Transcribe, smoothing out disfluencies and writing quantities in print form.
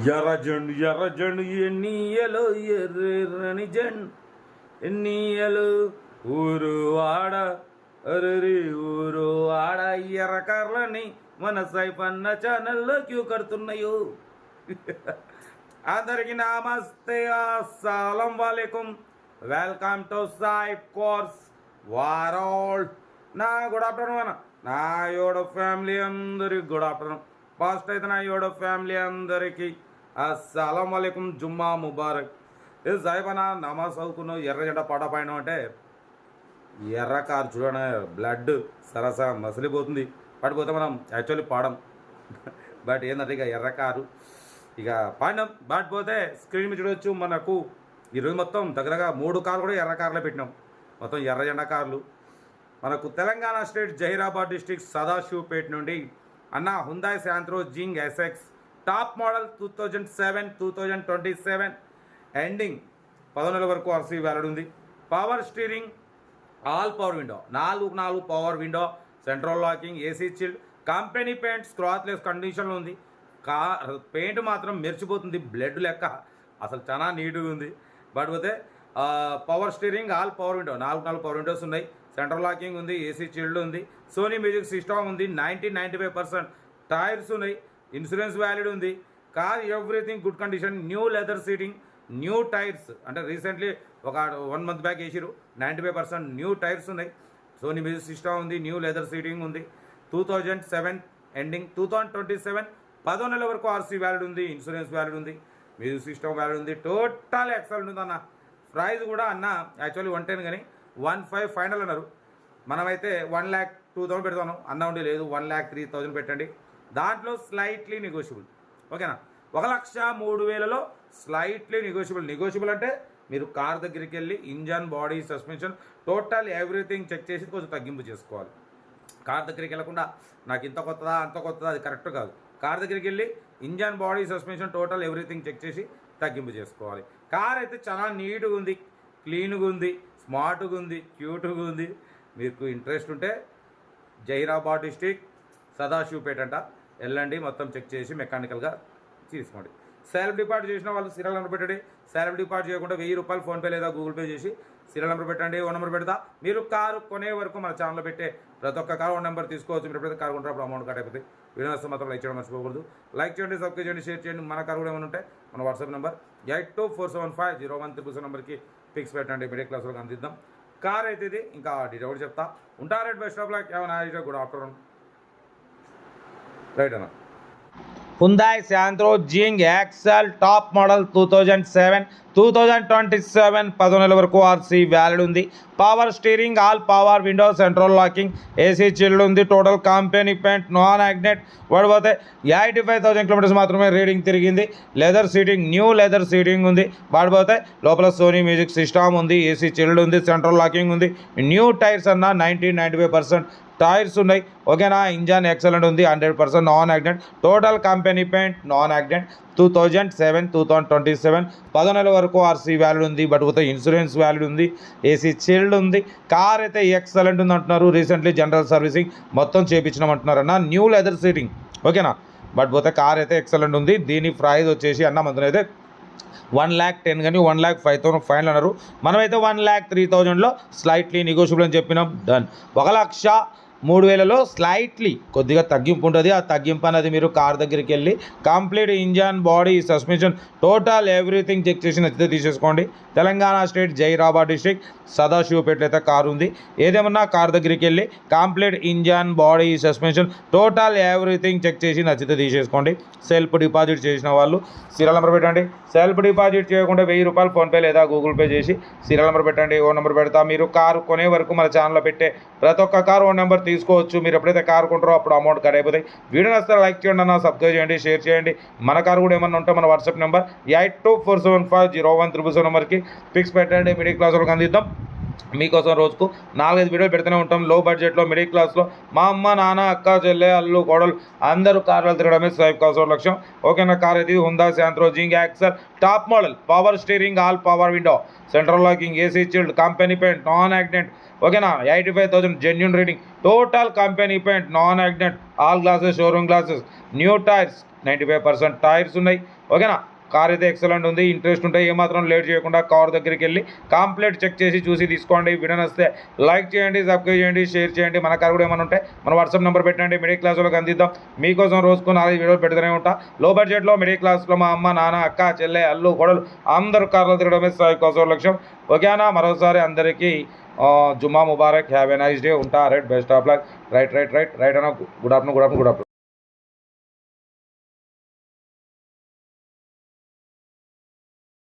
ఎర్రజండు ఎన్నీయలు ఎర్రని జండు ఎన్నీయలు ఊరు వాడ అరరి ఊరు వాడ ఎర్రకర్లని మన సైఫన్న ఛానల్లో క్యూ కడుతున్నాయో. అందరికి నమస్తే, అస్సలం వాలేకుం, వెల్కమ్ టు సాయిబ్ కోర్స్ వరల్డ్. నా గుడ్ ఆఫ్టర్నూన్ అన్న, నా యోడ ఫ్యామిలీ అందరికి గుడ్ ఆఫ్టర్నూన్. ఫస్ట్ అయితే నా యోడ ఫ్యామిలీ అందరికీ అస్సలం వాలేకుం, జుమ్మా ముబారక్. ఇది సాయిబ్ అన్న నమాజ్ చదువుకున్నావు, ఎర్ర జెండా పాట పైన అంటే ఎర్ర కారు చూడడం బ్లడ్ సరస మసిలిపోతుంది. పడిపోతే మనం యాక్చువల్లీ పాడం, బట్ ఏంటంటే ఇక ఎర్ర కారు ఇక పాడినాం. పడిపోతే స్క్రీన్ మీద చూడవచ్చు. మనకు ఈరోజు మొత్తం దగ్గరగా 3 కార్లు కూడా ఎర్ర కార్లే పెట్టినాం, మొత్తం ఎర్ర జెండా కార్లు. మనకు తెలంగాణ స్టేట్ జహీరాబాద్ డిస్ట్రిక్ట్ సదాశివపేట నుండి అన్న హుందాయ్ శాంత్రో జింగ్ ఎస్ఎక్స్ టాప్ మోడల్ 2007-2027 ఎండింగ్ 10 నెలల వరకు ఆర్సీ వ్యాలిడ్ ఉంది. Power steering, all power window, 4 power window, central locking, AC chilled, company paint scratchless కండిషన్లో ఉంది. పెయింట్ మాత్రం మెరిచిపోతుంది బ్లడ్ లెక్క, అసలు చాలా నీట్గా ఉంది. బట్ పోతే power steering, all power window, 4 power Windows ఉన్నాయి, సెంట్రల్ లాకింగ్ ఉంది, ఏసీ చిల్డ్ ఉంది, సోనీ మ్యూజిక్ సిస్టమ్ ఉంది, 95% టైర్స్ ఉన్నాయి, ఇన్సూరెన్స్ వ్యాలిడ్ ఉంది. Car everything good condition, new leather seating, new tyres, అంటే రీసెంట్లీ ఒక 1 మంత్ బ్యాక్ వేసిరు, 95% న్యూ టైర్స్ ఉన్నాయి, Sony music system ఉంది, న్యూ లెదర్ సీటింగ్ ఉంది. 2007 ఎండింగ్ 2027 10 నెలల వరకు ఆర్సీ వ్యాలిడ్ ఉంది, ఇన్సూరెన్స్ వ్యాలిడ్ ఉంది, మ్యూజిక్ సిస్టమ్ వ్యాలిడ్ ఉంది. టోటల్ ఎక్సలెంట్ ఉంది అన్న. ప్రైస్ కూడా అన్న యాక్చువల్లీ 110 కానీ 15 ఫైనల్ అన్నారు. మనమైతే 1,02,000 పెడతాను, అన్న ఉండి లేదు 1,03,000 పెట్టండి. దాంట్లో స్లైట్లీ నెగోషియబుల్, ఓకేనా. 1,03,000లో స్లైట్లీ నెగోషియబుల్ అంటే మీరు కార్ దగ్గరికి వెళ్ళి engine, body, suspension, total everything check చేసి కొంచెం తగ్గింపు చేసుకోవాలి. కార్ దగ్గరికి వెళ్ళకుండా నాకు ఇంత కొత్తదా అంత కొత్తదా అది కరెక్ట్ కాదు. కార్ దగ్గరికి వెళ్ళి engine, body, suspension, total everything check చేసి తగ్గింపు చేసుకోవాలి. కార్ అయితే చాలా నీట్గా ఉంది, క్లీన్గా ఉంది, స్మార్ట్గా ఉంది, క్యూట్గా ఉంది. మీకు ఇంట్రెస్ట్ ఉంటే జహీరాబాద్ డిస్టిక్ సదాశివపేట అంట వెళ్ళండి, మొత్తం చెక్ చేసి మెకానికల్గా తీసుకోండి. సెల్ఫ్ డిపాజిట్ చేసిన వాళ్ళు సీరియల్ నెంబర్ పెట్టండి. సెల్ఫ్ డిపాజిట్ చేయకుండా 1000 రూపాయలు ఫోన్పే లేదా గూగుల్ పే చేసి సీరియల్ నెంబర్ పెట్టండి. ఓ నెంబర్ పెడతా. మీరు కారు కొనే వరకు మన ఛానల్లో పెట్టే ప్రతి ఒక్క కారు 1 నెంబర్ తీసుకోవచ్చు. మీరు ఎప్పుడైతే కారు కొంటారో అప్పుడు అమౌంట్ కట్ అయిపోతుంది. వీడియో నచ్చితే మాత్రం లైక్ చేయడం మర్చిపోకూడదు. లైక్ చేయండి, సబ్స్క్రైబ్ చేయండి, షేర్ చేయండి. మన కారు కూడా ఏమైనా ఉంటే మన వాట్సాప్ నెంబర్ 8247501300 నెంబర్కి ఫిక్స్ పెట్టండి. మిడిల్ క్లాస్లో అందిద్దాం. కార్ అయితే ఇది ఇంకా డీటెయిల్ కూడా చెప్తా. ఉంటారు బెస్ట్ ఆఫ్ లక్. ఏమైనా గుడ్ ఆఫ్టర్నూన్. రైట్ అన్న. హుందాయ్ శాంత్రో జింగ్ ఎక్సెల్ టాప్ మోడల్ 2027 10 నెలల వరకు ఆర్సీ వ్యాలిడ్ ఉంది. Power steering, all power window, central locking, AC chilled ఉంది, టోటల్ కంపెనీ పెయింట్, నాన్ యాక్నెట్. పడిపోతే 85,000 కిలోమీటర్స్ మాత్రమే రీడింగ్ తిరిగింది. Leather seating, new leather seating ఉంది. పడిపోతే లోపల సోనీ మ్యూజిక్ సిస్టమ్ ఉంది, ఏసీ చిల్డ్ ఉంది, సెంట్రల్ లాకింగ్ ఉంది, న్యూ టైర్స్ అన్న 95% టైర్స్ ఉన్నాయి, ఓకేనా. ఇంజన్ ఎక్సలెంట్ ఉంది, 100% non accident, total company paint, non accident. 2027 10 నెలల వరకు ఆర్సీ వ్యాలిడ్ ఉంది. బట్ పోతే ఇన్సూరెన్స్ వ్యాలిడ్ ఉంది, ఏసీ చిల్డ్ ఉంది. కార్ అయితే ఎక్సలెంట్ ఉంది అంటున్నారు. రీసెంట్లీ జనరల్ సర్వీసింగ్ మొత్తం చేయించినాం అంటున్నారు అన్న. న్యూ లెదర్ సీటింగ్, ఓకేనా. బట్ పోతే కార్ అయితే ఎక్సలెంట్ ఉంది. దీని ప్రైస్ వచ్చేసి అన్న మందులో అయితే 1,10,000 కానీ 1,05,000 ఫైనల్ అన్నారు. మనమైతే 1,03,000లో స్లైట్లీ నెగోషియబుల్ అని చెప్పినాం. డన్. 1,03,000లో స్లైట్లీ కొద్దిగా తగ్గింపు ఉంటుంది. ఆ తగ్గింపు అనేది మీరు కార్ దగ్గరికి వెళ్ళి complete engine, body, suspension, total everything check చేసి నచ్చితే తీసేసుకోండి. తెలంగాణ స్టేట్ జహీరాబాద్ డిస్ట్రిక్ట్ సదాశివపేటలో అయితే కారు ఉంది. ఏదేమన్నా కార్ దగ్గరికి వెళ్ళి complete engine, body, suspension, total everything check చేసి నచ్చితే తీసేసుకోండి. సెల్ఫ్ డిపాజిట్ చేసిన వాళ్ళు సీరియల్ నెంబర్ పెట్టండి. సెల్ఫ్ డిపాజిట్ చేయకుండా 1000 రూపాయలు ఫోన్పే లేదా గూగుల్ పే చేసి సీరియల్ నెంబర్ పెట్టండి. ఓ నెంబర్ పెడతా. మీరు కారు కొనే వరకు మన ఛానల్లో పెట్టే ప్రతి ఒక్క కారు 1 నెంబర్ తీసుకోవచ్చు. మీరు ఎప్పుడైతే కారు కొంటారో అప్పుడు అమౌంట్ కట్ అయిపోతాయి. వీడియో నచ్చితే లైక్ చేయండి అన్న, సబ్స్క్రైబ్ చేయండి, షేర్ చేయండి. మన కారు కూడా ఏమన్నా ఉంటే మన వాట్సాప్ నెంబర్ 8247501300 నెంబర్కి ఫిక్స్ పెట్టండి. మిడిల్ క్లాస్ వాళ్ళకి అందిద్దాం. మీకోసం రోజుకు 4-5 వీడియోలు పెడుతూనే ఉంటాం. లో బడ్జెట్లో మిడిల్ క్లాస్లో మా అమ్మ నాన్న అక్క చెల్లె అల్లు కోడలు అందరూ కార్లు తిరగడమే స్వైప్ కాస్ట్ లక్ష్యం. ఓకేనా. కార్ ఇది Hyundai Santro Xing XL top model, power steering, all power window, central locking, AC chilled, company paint, non accident. ఓకేనా. 85,000 genuine reading, total company paint, non accident, all glasses, showroom glasses, new tyres, 95% tyres ఉన్నాయి. ఓకేనా. Car అయితే excellent ఉంది. Interest ఉంటే ఏమాత్రం late చేయకుండా car దగ్గరికి వెళ్ళి కంప్లీట్ చెక్ చేసి చూసి తీసుకోండి. వీడియో నచ్చితే లైక్ చేయండి, సబ్స్క్రైబ్ చేయండి, షేర్ చేయండి. మన కార్ కూడా ఏమైనా ఉంటే మన వాట్సాప్ నెంబర్ పెట్టండి, మిడిల్ క్లాస్ వాళ్ళకి అందిద్దాం. మీకోసం రోజుకు 4 వీడియోలు పెడుతూనే ఉంటా. లో బడ్జెట్లో మిడిల్ క్లాస్లో మా అమ్మ నాన్న అక్క చెల్లె అల్లు కోడలు అందరూ కార్లు తిరగడమే స్వైప్ కాస్ట్ లక్ష్యం. ఓకేనా. మరోసారి అందరికీ జుమ్మా ముబారక్, హ్యావ్ ఎ నైస్ డే. ఉంటా. Right, best of luck. Right అన్న. Good afternoon.